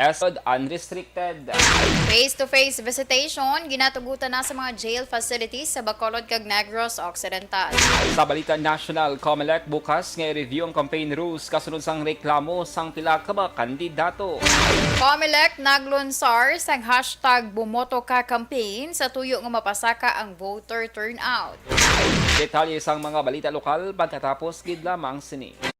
as unrestricted. Face-to-face visitation ginatugutan na sa mga jail facilities sa Bacolod kag Negros Occidental. Sa balita national, COMELEC bukas nga i-review ang campaign rules kasunod sang reklamo sang pila ka mga kandidato. COMELEC naglunsar sang hashtag Bumoto Ka campaign sa tuyo nga mapasaka ang voter turnout. Detalye sang mga balita lokal pagkatapos gid lamang sini.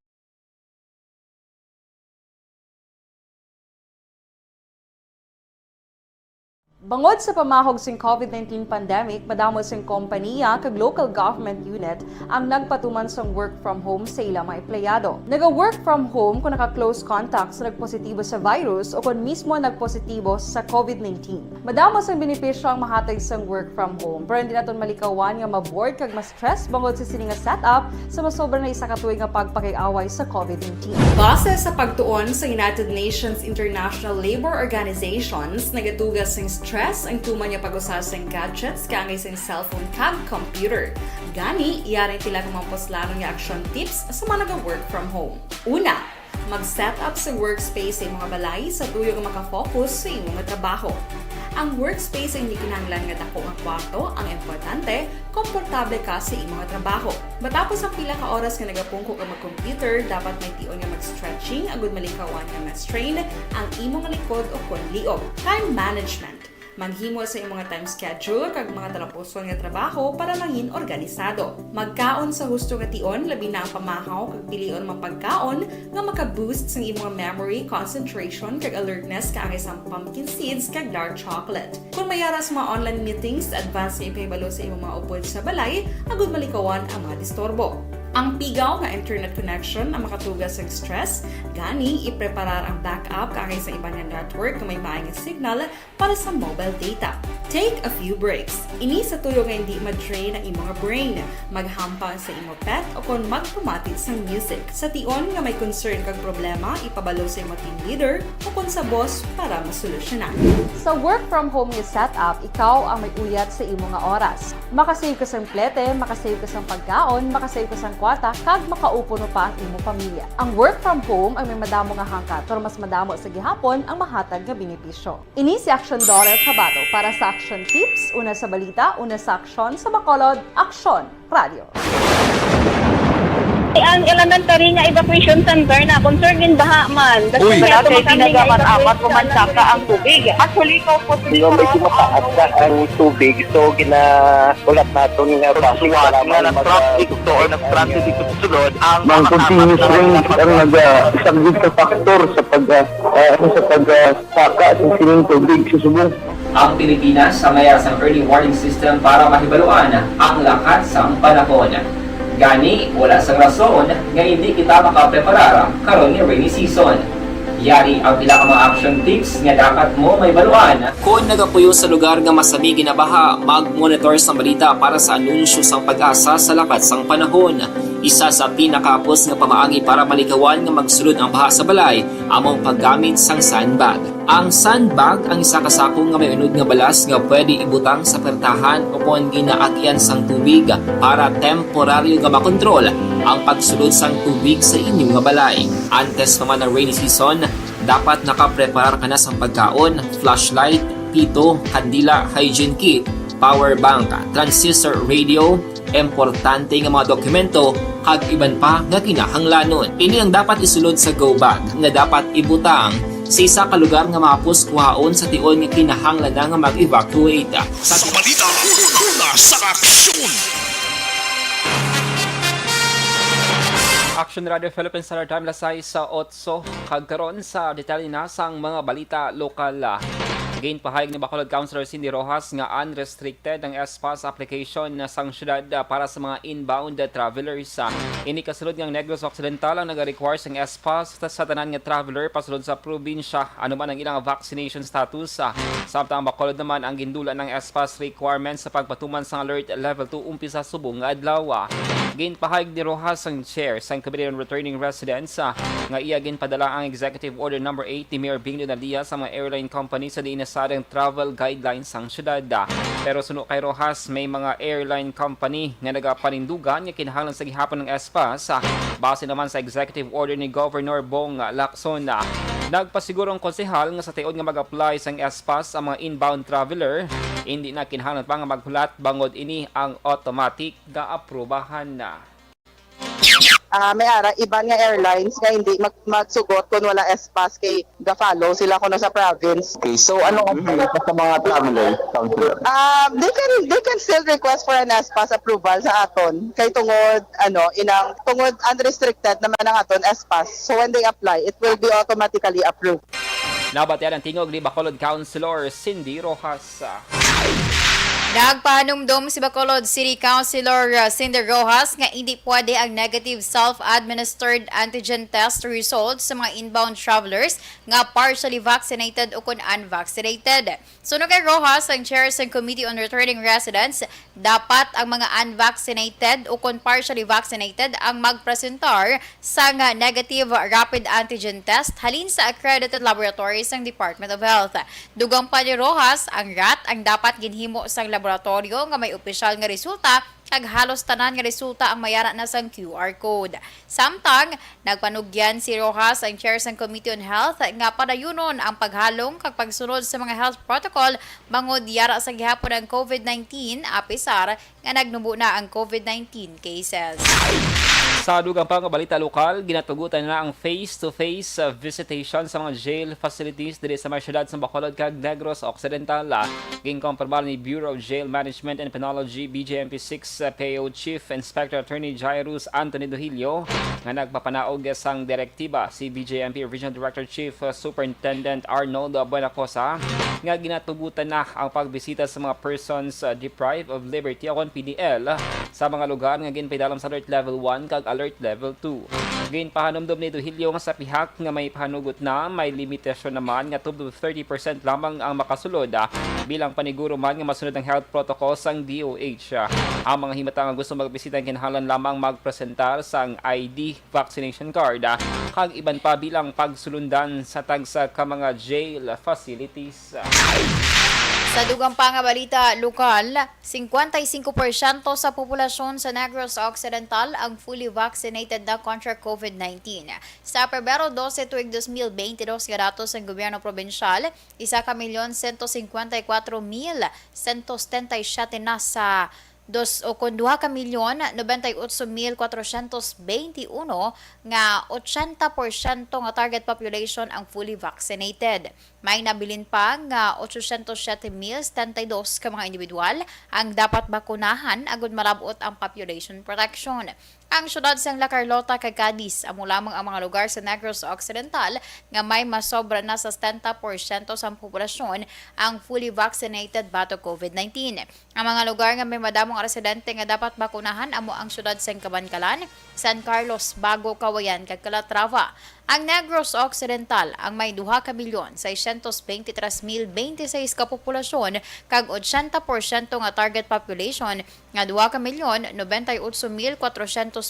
Bangod sa pamahog sing COVID-19 pandemic, madamo sing kompanya kag local government unit ang nagpatuman sang work from home sa ilang mga empleyado. Naga-work from home kung naka-close contact sa nagpositibo sa virus o kung mismo nagpositibo sa COVID-19. Madamo sang benepisyo ang mahatag sang work from home, pero hindi naton malikawan nga ma-bored kag ma-stress bangod sa sini nga setup sa masobra na isa ka tuig nga pagpakiaway sa COVID-19. Base sa pagtuon sa United Nations International Labor Organizations, nagatugas sing stress ang tuman niya pag-usas ng gadgets kangay sa cellphone kag computer. Gani, iyarin tila kung mga poslano niya action tips sa mga nag-work from home. Una, mag-set up sa workspace sa mga balay sa tuyo nga makafocus sa imong trabaho. Ang workspace ay hindi kinahanglan nga dako nga kwarto, ang importante, komportable ka sa imong trabaho. Matapos ang pila ka oras nga nagapungko ka mag-computer, dapat may tion nga mag-stretching agud malikawan nga ma-strain ang imong likod o konliog. Time management. Maghimo sa imong mga time schedule kag mga talapuson nga trabaho para mangin organisado. Magkaon sa husto nga tion, labi na ang pamahaw kag pilion mga pagkaon nga maka-boost sa imong memory, concentration kag alertness kaagay sa pumpkin seeds kag dark chocolate. Kung mayara sa mga online meetings, advance nga ipahibalo sa imong mga upod sa balay, agud malikawan ang mga disturbo. Ang pigaw nga internet connection ang makatugas sa stress, gani ipreparar ang backup kaagay sa ibang network na may maayong signal para sa mobile data. Take a few breaks. Ini sa tuyo nga hindi ma-drain ang imong brain, maghampang sa imong pet o kung magpumati sa music. Sa tion nga may concern kag problema, ipabalo sa imong team leader o kung sa boss para masolusyonan. Sa work from home nga setup, ikaw ang may uyat sa imong nga oras. Makasave ka sang plete, makasave ka sang pagkaon, makasave ka sang kwarta, kag makaupo no pa ang imong pamilya. Ang work from home ay may madamo nga hangkat, pero mas madamo sa gihapon ang mahatag nga benepisyo. Ini si Action Dorel Cabato para sa Action Tips, una sa balita, una sa aksyon sa Bacolod, Aksyon Radio. Ang elementary nga evacuation center na concerned baha man. Uy, kasi tinagaman apat pumansaka ang tubig. Actually, ko po Medyo mataas na ang tubig. So, ulat natin nga pasuwat nga nag-traffic to or nag-transit dito sa sulod ang mga continuous rain ang nag-subject sa factor sa pagsaka sa sining tubig sa subong. Ang Pilipinas sa mayas ang early warning system para mahibaluan ang lakas ng panahon. Gani, wala sang rason nga hindi kita makapreparar karon ni rainy season. Yari ang pila ka mga action tips nga dapat mo may baluan. Kung nagapuyo sa lugar nga masabi ginabaha, mag-monitor sa balita para sa anunsyo sang pag-asa sa lakat sang panahon. Isa sa pinakapos nga pamaagi para malikawan nga magsulod ang baha sa balay, among paggamit sang sandbag. Ang sandbag ang isa kasakong nga may unod nga balas nga pwede ibutang sa pertahan o kung ginaagyan sang tubig para temporaryo nga makontrol ang pagsulod sang tubig sa inyong nga balay. Antes naman ng rainy season, dapat nakapreparar ka na sa pagkaon, flashlight, pito, kandila, hygiene kit, power bank, transistor radio, importante nga mga dokumento, kag iban pa nga kinahanglanon. Ini ang dapat isulod sa go bag nga dapat ibutang sa isa ka lugar nga mapos kuhaon sa tion nga kinahanglan nga mag-evacuate. Sa balita, una sa aksyon. Action Radio Philippines Standard Time lasay sa 8 kagkaron sa detalye na sang mga balita lokal. Again, pahayag ni Bacolod Councilor Cindy Rojas nga unrestricted ang SPAS application na sang syudad para sa mga inbound travelers. Ini kasulod ng Negros Occidental ang nag-require sang SPAS sa tanan nga traveler pasulod sa probinsya anuman ang ilang vaccination status. Samtang Bacolod naman ang gindulan ng SPAS requirements sa pagpatuman sang alert level 2 umpisa subong nga adlaw. Again, pahayag ni Rojas ang chair sa Committee on Returning Residents nga iya ginpadala ang Executive Order No. 8 ni Mayor Bing Donalia sa mga airline company sa diin sadang travel guidelines sang syudad. Pero suno kay Rojas, may mga airline company nga nagapanindugan nga kinahanglan sa gihapon ng SPAS base naman sa executive order ni Governor Bong Lacson. Nagpasiguro ang konsehal nga sa tiod nga mag-apply sang SPAS ang mga inbound traveler, hindi na kinahanglan pa nga maghulat bangod ini ang automatic nga aprubahan na. May ara iban nga airlines nga hindi magsugot kung wala SPAS kay ga-follow sila kuno sa province. Okay, so ano ang sa mga travelers, counselor? They can still request for an SPAS approval sa aton kay tungod tungod unrestricted naman ang aton SPAS. So when they apply, it will be automatically approved. Nabatian ang tingog ni Bacolod Councilor Cindy Rojas. Nagpahanumdum si Bacolod City Councilor Cindy Rojas nga hindi pwede ang negative self-administered antigen test results sa mga inbound travelers nga partially vaccinated o kung unvaccinated. Suno kay Rojas, ang chair sa Committee on Returning Residents, dapat ang mga unvaccinated o kung partially vaccinated ang magpresentar sa negative rapid antigen test halin sa accredited laboratories ng Department of Health. Dugang pa ni Rojas, ang RAT ang dapat ginhimo sa laboratorio nga may opisyal nga resulta kag halos tanan nga resulta ang mayara na sang QR code. Samtang nagpanugyan si Rojas, ang chair sang Committee on Health, nga padayunon ang paghalong kag pagsunod sa mga health protocol bangod yara sa gihapon ang COVID-19 apisar nga nagnubo na ang COVID-19 cases. Sa dugang pang balita lokal, ginatugutan na ang face-to-face visitation sa mga jail facilities diri sa mga syudad sa Bacolod kag Negros Occidental. Ginkompirmar ni Bureau of Jail Management and Penology BJMP6 PAO Chief Inspector Attorney Jairus Anthony Dohilio nga nagpapanaog sang direktiba si BJMP Regional Director Chief Superintendent Arnold Buenacosa nga ginatugutan na ang pagbisita sa mga persons deprived of liberty o PDL sa mga lugar nga ginpaidalam sa alert level 1 kag alert level 2. Ginpahanumdum ni Dohilio nga sa pihak nga may panugot na may limitasyon naman nga tubod 30% lamang ang makasulod bilang paniguro man nga masunod ang health protocols sang DOH. Ang mga himata nga gusto magbisita kinahanglan lamang magpresentar sang ID vaccination card kag iban pa bilang pagsulundan sa tagsa ka mga jail facilities. Sa dugang pa nga balita lokal, 55% sa populasyon sa Negros Occidental ang fully vaccinated na kontra COVID-19. Sa Pebrero 12 tuig 2022 nga datos ng gobyerno probensyal, 1,154,177 na sa 2,98,421 nga 80% nga target population ang fully vaccinated. May nabilin pa nga 807,072 ka mga individual ang dapat bakunahan agud malabot ang population protection. Ang syudad sang La Carlota kag Cadiz amo lamang ang mga lugar sa Negros Occidental nga may masobra na sa 70% sa populasyon ang fully vaccinated batok COVID-19. Ang mga lugar nga may madamong residente nga dapat bakunahan amo ang syudad sang Cabancalan, San Carlos, Bago, Kawayan kag Calatrava. Ang Negros Occidental ang may 2,623,026 ka populasyon kag 80% nga target population nga 2,098,421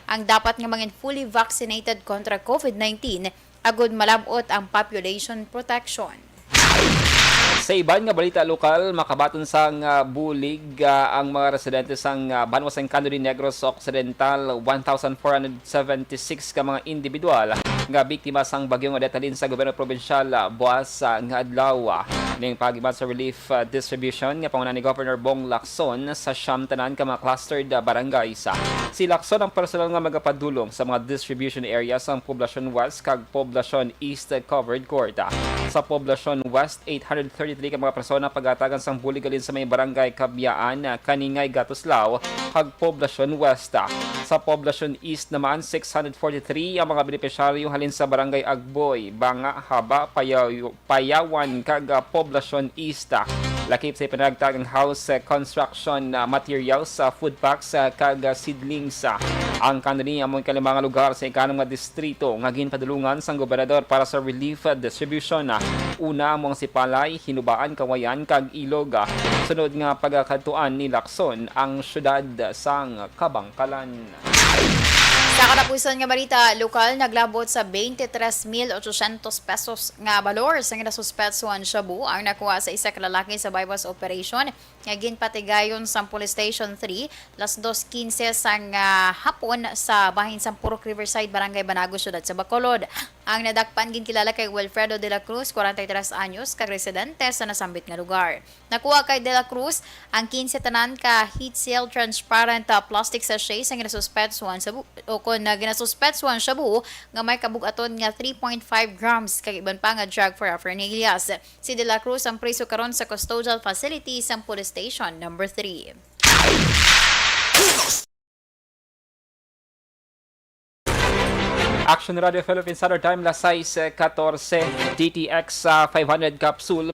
ang dapat nga mangin fully vaccinated kontra COVID-19 agud malabot ang population protection. Sa iban nga balita lokal, makabaton sang bulig ang mga residente sang Banwas and Candy Negros Occidental, 1,476 ka mga individual nga biktima sang bagyo nga detalin sa gobyerno probensyal buwas nga adlaw. Ning pagiban sa relief distribution nga pangunahan ni Governor Bong Lacson sa siyam tanan ka mga clustered barangays. Si Lacson ang personal nga magapadulong sa mga distribution areas sa Poblacion West kag Poblacion East covered court. Sa Poblacion West, 833 ka mga persona pagatagan sang bulig alin sa may barangay Kabyaan, Kaningay, Gatuslao kag Poblacion West. Sa Poblacion East naman, 643 ang mga benepisyaryo halin sa barangay Agboy, Banga, Haba, Payawan kag Poblacion East. Lakip sa ipanagtagang house construction materials, food packs kag seedlings. Ang kanini among kalimang lugar sa ikanong nga distrito nga ginpadulungan sang gobernador para sa relief distribution. Una among Sipalay, Hinubaan, Kawayan kag Ilog. Sunod nga pagkakatuan ni Lacson ang syudad sang Kabangkalan. Sa katapusan nga balita, lokal naglabot sa 23,800 pesos nga balor sa ginasuspetsuhan shabu ang nakuha sa isa ka lalaki sa bypass operation nga ginpatigayon sa Police Station 3 las 2:15 sang hapon sa bahin sa Purok Riverside, Barangay Banago, syudad sa Bacolod. Ang nadakpan ginkilala kay Wilfredo de la Cruz, 43 anyos, kag residente sa nasambit nga lugar. Nakuha kay de la Cruz ang 15 tanan ka heat seal transparent plastic sachets ang ginasuspetsuhan sa ginasuspetsuhan shabu nga may kabugaton nga 3.5 grams kag iban pa nga drug paraphernalia. Si de la Cruz ang priso karon sa custodial facility sa Police Station number 3. Action Radio Philippines Standard Time, las 6:14, DTX 500 capsule.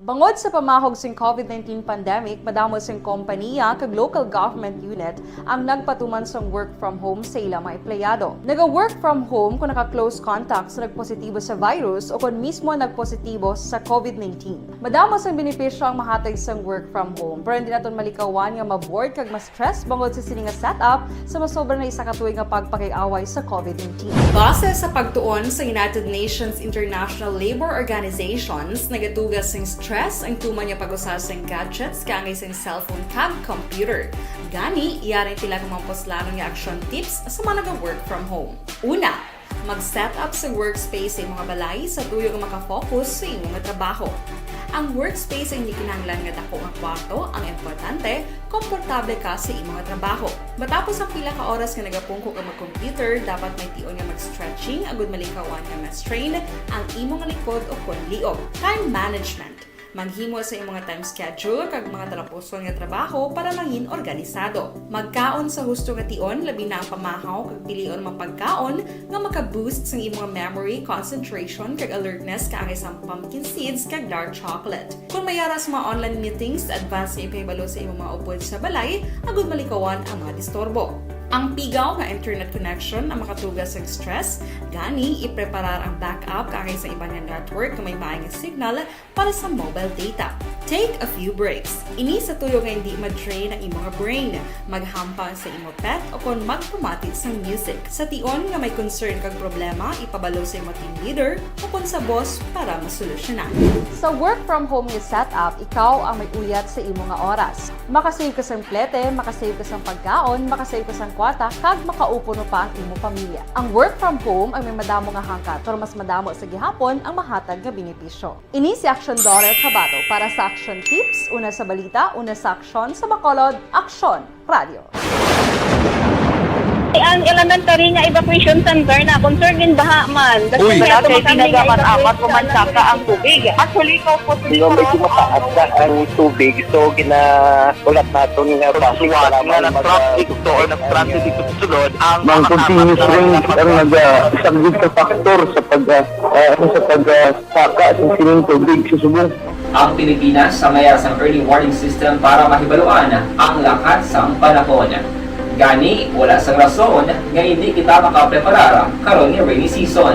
Bangod sa pamahog sing COVID-19 pandemic, madamo sing kompanya kag local government unit ang nagpatuman sang work from home sa ilang mga empleyado. Naga-work from home kung naka-close contacts na nagpositibo sa virus o kung mismo nagpositibo sa COVID-19. Madamo sang benepisyo ang mahatag sang work from home, pero hindi naton malikawan nga ma-bored kag ma-stress bangod sa sini nga setup sa masobra na isa ka tuig nga pagpakiaway sa COVID-19. Base sa pagtuon sa United Nations International Labour Organizations, nagatugas sing stress ang tuman niya pag-usas ng gadgets kaangay sa cellphone kag computer. Gani, iyarin tila kang mga poslanong nga action tips sa mga nag-work from home. Una, mag-set up sa workspace sa mga balay sa tuyo nga makafocus sa imong trabaho. Ang workspace ay hindi kinahanglan nga dako nga kwarto, ang importante, komportable ka sa imong trabaho. Matapos ang pila ka oras nga nagapungko ka mag-computer, dapat may tion nga mag-stretching agud malikawan nga ma-strain ang imong likod o konliog. Time management. Maghimo sa imong time schedule kag mga talapuson nga trabaho para maging organisado. Magkaon sa husto nga tion, labi na ang pamahaw kag pilion mapagkaon nga maka-boost sa imong memory, concentration kag alertness kaangay sa pumpkin seeds kag dark chocolate. Kung mayara sa mga online meetings, advance nga ipahibalo sa imong mga upod sa balay, agud malikawan ang mga disturbo. Ang pigaw nga internet connection ang makatugas sa stress, gani ipreparar ang backup kaangay sa ibang network na may maayong signal para sa mobile data. Take a few breaks. Ini sa tuyo nga hindi ma-drain ang imong brain, maghampang sa imong pet o kung magpumati sa music. Sa tion nga may concern kag problema, ipabalo sa imong team leader o kung sa boss para masolusyonan. Sa work from home nga setup, ikaw ang may uyat sa imong nga oras. Makasave ka sa plete, makasave ka sa pagkaon, makasave ka sa kwarta, kag makaupo no pa ang imong pamilya. Ang work from home ay may madamo nga hangkat, pero mas madamo sa gihapon ang mahatag nga benepisyo. Ini si Action Daughter Cabato para sa Action Tips, una sa balita, una sa aksyon, sa Bacolod, Action Radio. Ang elementary nga evacuation center na concern din baha man. Uy, kasi tinagaman apat kumansaka ang tubig. Actually, ko po Di ba medyo mataas na ang tubig, so ginaulat natin nga Siwala nga ng traffic to or ng-transit dito sa sunod ang Mang continuous rain ang nag-isang sa factor sa pagsaka sa sining tubig sa subong. Ang Pilipinas sa mayasang early warning system para mahibaluan ang lakat sa panahon. Gani, wala sang rason nga hindi kita makapreparar karon ni rainy season.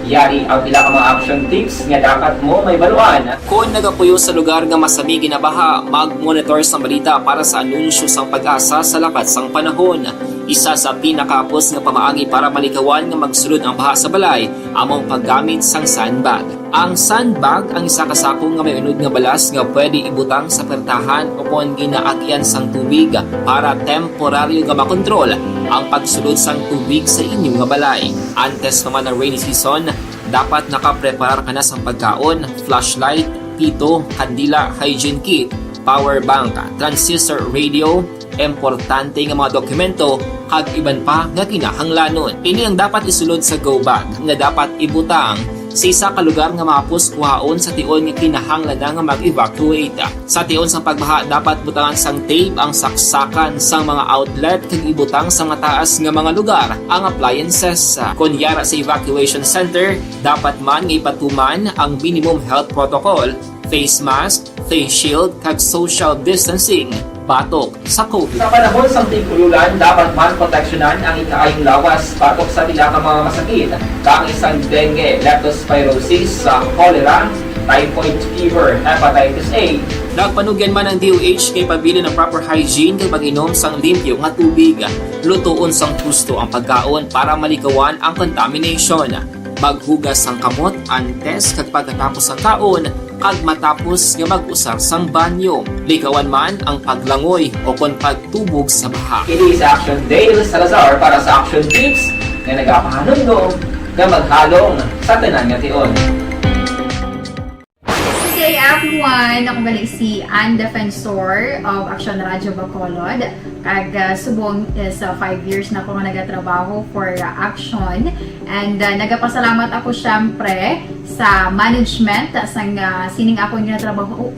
Yari ang pila ka mga action tips nga dapat mo may baluan. Kung nagapuyo sa lugar nga masabi ginabaha, mag-monitor sa balita para sa anunsyo sang pag-asa sa lakat sang panahon. Isa sa pinakapos nga pamaagi para malikawan nga magsulod ang baha sa balay, among paggamit sang sandbag. Ang sandbag ang isa kasakong nga may unod nga balas nga pwede ibutang sa pertahan o kung ginaagyan sang tubig para temporaryo nga makontrol ang pagsulod sang tubig sa inyong nga balay. Antes naman ng rainy season, dapat nakapreparar ka na sa pagkaon, flashlight, pito, kandila, hygiene kit, power bank, transistor radio, importante nga mga dokumento, kag iban pa nga kinahanglanon. Ini ang dapat isulod sa go bag nga dapat ibutang sa isa ka lugar nga mapos kuhaon sa tion nga kinahanglan nga mag-evacuate. Sa tion sang pagbaha dapat butangan sang tape ang saksakan sang mga outlet kag ibutang sa mataas nga mga lugar ang appliances. Kunyara sa evacuation center, dapat man nga ipatuman ang minimum health protocol, face mask, face shield kag social distancing. Batok sa COVID. Sa panahon sa tigululan, dapat man proteksyonan ang ikaayong lawas batok sa pila ka mga masakit, kang isang dengue, leptospirosis, cholera, typhoid fever, hepatitis A. Nagpanugyan man ang DOH kay pabili ng proper hygiene kay pag-inom sang limpyo nga tubig. Lutuon sang husto ang pagkaon para malikawan ang contamination. maghugas sang kamot antes kag pagkatapos sa taon kag matapos nga mag-usar sang banyo. Likawan man ang paglangoy o kon pagtubog sa baha. Kini sa Action Dale Salazar para sa Action Tips nga nagapahanundog nga maghalong sa tanan nga tion. Today everyone, ako gali si Ann Defensor of Action Radio Bacolod. Kag subong is 5 years na ako nga nagatrabaho for Action. And nagapasalamat ako syempre sa management sang sining ako nga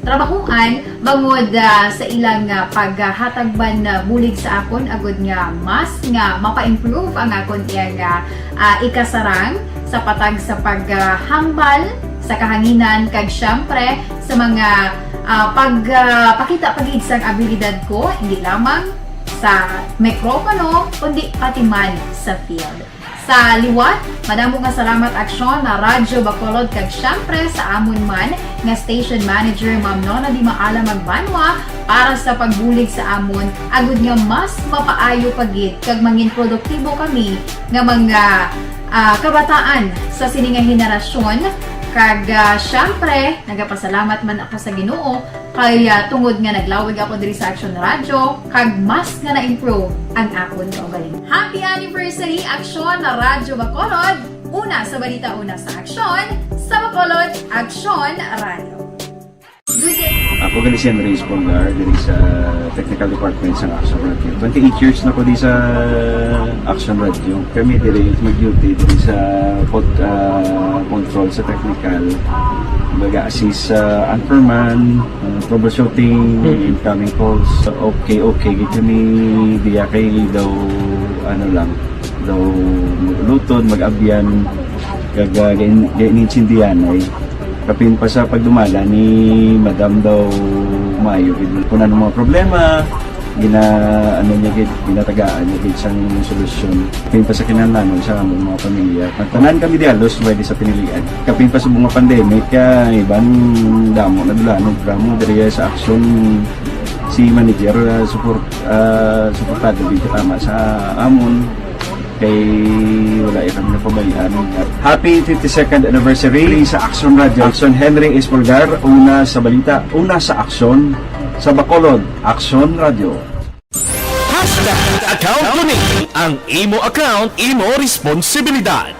trabahuan bangod sa ilang paghatagban na bulig sa akon agud nga mas nga mapa-improve ang akon iyang ikasarang sa patag sa paghambal sa kahanginan kag syempre sa mga pagpakita pagid sang abilidad ko hindi lamang sa mikropono kundi pati man sa field. Sa liwat, madamo nga salamat Aksyon na Radyo Bacolod kag syempre sa amon man nga station manager Ma'am Nona Di Maala Magbanwa para sa pagbulig sa amon agud nga mas mapaayo pagid kag mangin produktibo kami nga mga kabataan sa sining nga henerasyon. Kag syempre, nagapasalamat man ako sa Ginoo kay tungod nga naglawig ako diri sa Action Radio kag mas nga na-improve ang akon kaugalingon. Happy anniversary Action na Radyo Bacolod! Una sa balita, una sa Action, sa Bacolod, Action Radio. Good day! Ako gali si Andres Polgar diri sa Technical Department sa Action Radio. 28 years na ko di sa Action Radio. Kami diri mag-duty diri sa control sa technical. Mag-assist sa anchorman, troubleshooting, incoming calls. Okay. Gito ni diya kay daw daw lutod, mag-abyan, ganinsindihan ay kapin pa sa pagdumala ni Madam daw Mayo kung ano mga problema ginatagaan niya gid sang solusyon kapin pa sa kinahanglan sa among mga pamilya tanan kami di alos pwede sa pinilian kapin pa sa mga pandemic ibang damo na dulanon programo diri sa Action si manager suportado din tama sa amon kay wala kami napabayaan. Happy 52nd anniversary sa Action Radio. Action Henry Espolgar, una sa balita, una sa Action, sa Bacolod, Action Radio. Account ko ni ang imo account, imo responsibilidad.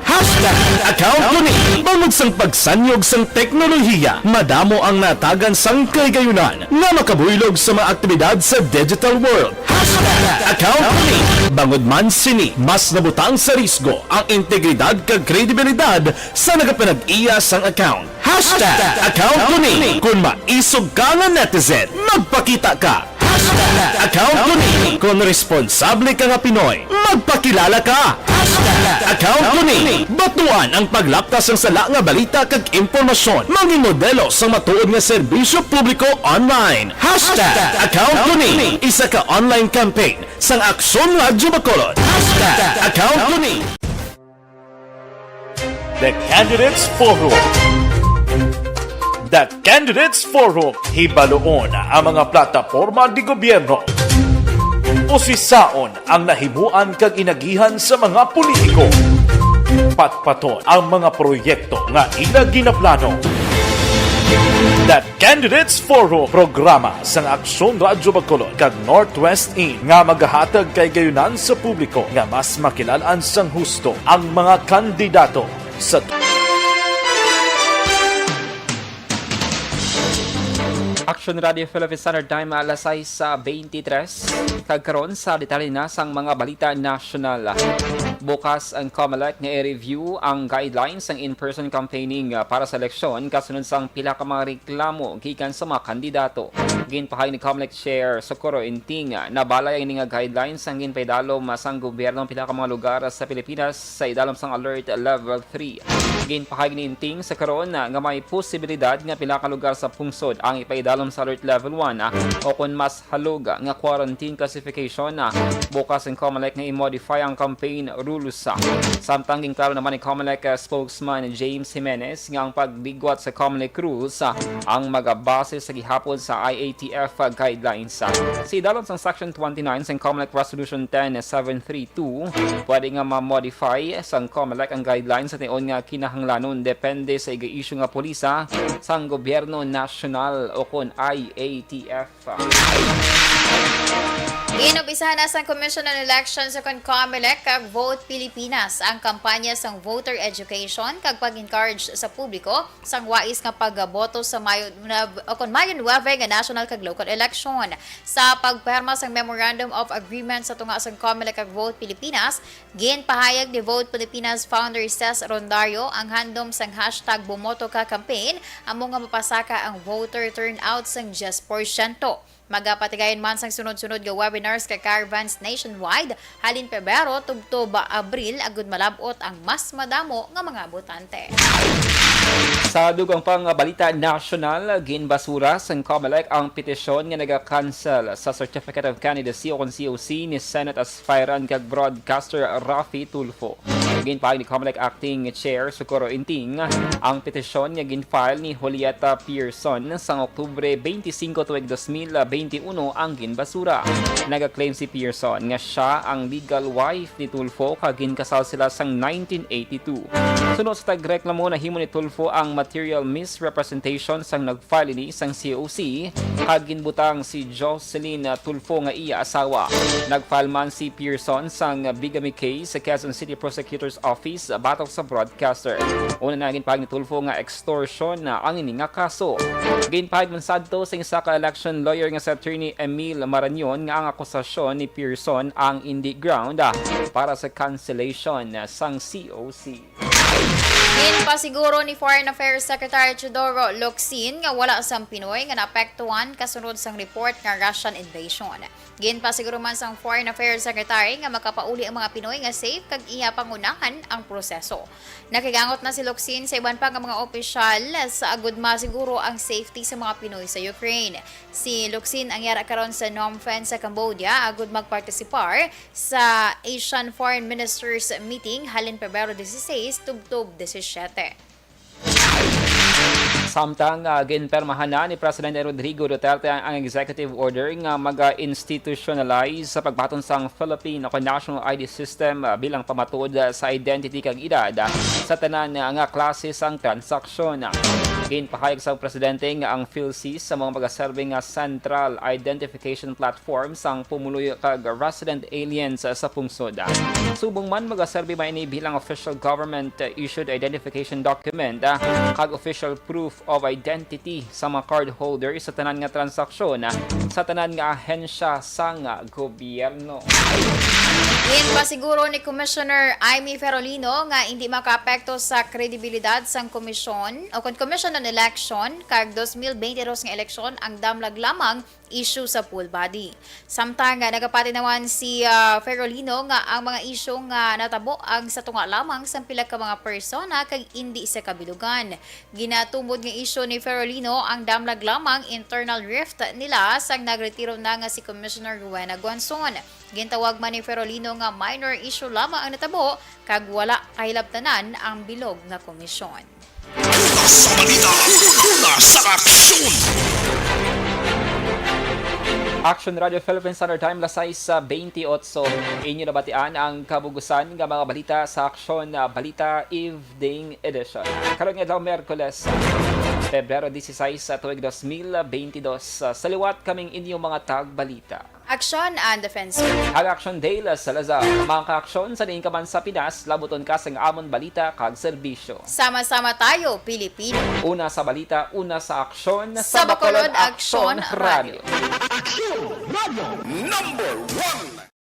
Account ko ni bangod sang pagsanyog sang teknolohiya, madamo ang natagan sang kaygayunan nga makabuylog sa mga aktibidad sa digital world. Account ko ni bangod man sini mas nabutang sa risgo ang integridad kag kredibilidad sa nagapanag-iya sang account. Account ko ni kung maisog ka nga netizen, magpakita ka. Account ko ni kung responsable ka nga Pinoy, magpakilala ka. Account ko ni batuan ang paglaptas ng sala nga balita kag impormasyon, maging modelo sa matuod nga serbisyo publiko online. Account ko ni isa ka online campaign sang Aksyon Radyo Bacolod. Account ko ni The Candidates Forum. The Candidates Forum, hibaloon ang mga plataporma di gobyerno. Usisaon ang nahimuan kag inagihan sa mga politiko. Patpaton ang mga proyekto nga ila ginaplano. The Candidates Forum, programa sa Aksyon Radyo Bacolod kag Northwest In nga magahatag kay gayunan sa publiko nga mas makilalaan sang husto ang mga kandidato sa Action Radio Philippine Standard Time alas 6:23 kagkaron sa detalye na sang mga balita nasyonal. Bukas ang COMELEC nga i-review ang guidelines ng in-person campaigning para sa eleksyon kasunod sang pila ka mga reklamo gikan sa mga kandidato. Ginpahay ni COMELEC Chair Socorro Inting na balay ang nga guidelines ang ginpaidalom sang gobyerno ng pila ka mga lugar sa Pilipinas sa idalom sang Alert Level 3. Ginpahay ni Inting sa karon nga may posibilidad nga pila ka lugar sa pungsod ang ipaidalom sa Alert Level 1 o kung mas halog nga quarantine classification bukas ang COMELEC nga i-modify ang campaign rule Rules. Samtang klaro naman ni COMELEC spokesman James Jimenez nga ang pagbigwat sa COMELEC rules ang magabase sa gihapon sa IATF guidelines. Si dalon sa Section 29 sa COMELEC Resolution 10732 pwede nga ma-modify sa COMELEC ang guidelines sa tiyon nga kinahanglanon depende sa iga-issue nga pulisa sa gobyerno nasyonal o kon IATF. Inumpisahan na sa Commission on Elections sa COMELEC kag Vote Pilipinas ang kampanya sang voter education kag pag-encourage sa publiko sang wais nga pagboto sa Mayo 9 nga national kag local election. Sa pagperma sang Memorandum of Agreement sa tunga sang COMELEC kag Vote Pilipinas, ginpahayag ni Vote Pilipinas founder Cez Rondario ang handom sang hashtag Bumoto Ka campaign amo nga mapasaka ang voter turnout sang 10%. Magapatigayon man sang sunod-sunod nga webinars kay caravans nationwide halin Pebrero tubto ba Abril agud malabot ang mas madamo nga mga botante. Sa dugang pang balita national, ginbasura sa COMELEC ang petisyon nga naga-cancel sa Certificate of Candidacy o COC ni Senate aspirant kag broadcaster Raffy Tulfo. Ginpahayag ni COMELEC Acting Chair Socorro Inting ang petisyon nga ginfile ni Julieta Pearson sa Oktubre 25 tuig 2021 ang ginbasura. Naga-claim si Pearson nga siya ang legal wife ni Tulfo kag ginkasal sila sang 1982. Sunod sa tagreklamo na himo ni Tulfo ang material misrepresentation sang nagfile ni sang COC kag ginbutang si Jocelyn Tulfo nga iya asawa. Nagfile man si Pearson sang bigamy case sa Quezon City Prosecutor's Office batok sa broadcaster. Una na ginpahayag ni Tulfo nga extortion na ang ini nga kaso. Ginpahayag man sadto sa isa ka election lawyer nga sa attorney Emil Marañon nga ang akusasyon ni Pearson ang hindi ground para sa cancellation sang COC. Pasiguro ni Foreign Affairs Secretary Teodoro Locsin nga wala sang Pinoy nga naapektuhan kasunod sang report nga Russian invasion. Pasiguro man sang Foreign Affairs Secretary nga makapauli ang mga Pinoy nga safe kag iya pangunahan ang proseso. Nakigangot na si Locsin sa iban pa nga mga opisyal sa agud masiguro ang safety sa mga Pinoy sa Ukraine. Si Locsin ang yara karon sa Phnom Penh sa Cambodia agud magpartisipar sa Asian Foreign Ministers meeting halin Pebrero 16 tubtob 17. Samtang ginpermahan na ni Presidente Rodrigo Duterte ang executive order nga mag-institutionalize sa pagbaton sang Philippine National ID System bilang pamatud sa identity kag edad sa tanan nga klase sang transaksyon. Ginpahayag sa Presidente nga ang PhilSys sa mga magaserbe nga Central Identification Platform sang pumuloy kag resident aliens sa pungsod. Subong man magaserbe man ini bilang official government issued identification document kag official proof of identity sa mga cardholder sa tanan nga transaksyon sa tanan nga ahensya sang gobyerno. Pasiguro ni Commissioner Amy Ferolino nga hindi makaapekto sa kredibilidad sang komisyon o Commission on Election kag 2022 nga eleksyon ang damlag lamang issue sa full body. Samtang nagapatinawan si Ferolino nga ang mga issue nga natabo ang sa tunga lamang sa pila ka mga persona kag hindi sa kabilugan. Ginatumbod nga issue ni Ferolino ang damlag lamang internal rift nila sang nagretiro na nga si Commissioner Rowena Guanzon. Gintawag man ni Ferolino nga minor issue lamang ang natabo kag wala kahilabtanan ang bilog nga komisyon. Sa balita, una sa aksyon! Action Radio Philippines Standard Time lasay sa 28. Inyo nabatian ang kabugusan ng mga balita sa Action Balita Evening Edition. Karon nga daw Miyerkules, Pebrero 16 sa tuig 2022. Sa liwat kaming inyong mga tagbalita. Action and Defense. Ang Action Day la Salazar. Mga ka-aksyon sa diin ka man sa Pinas, labuton ka sa amon balita kag serbisyo. Sama-sama tayo, Pilipino. Una sa balita, una sa aksyon. Sa Bacolod Action Radio. Action Radio #1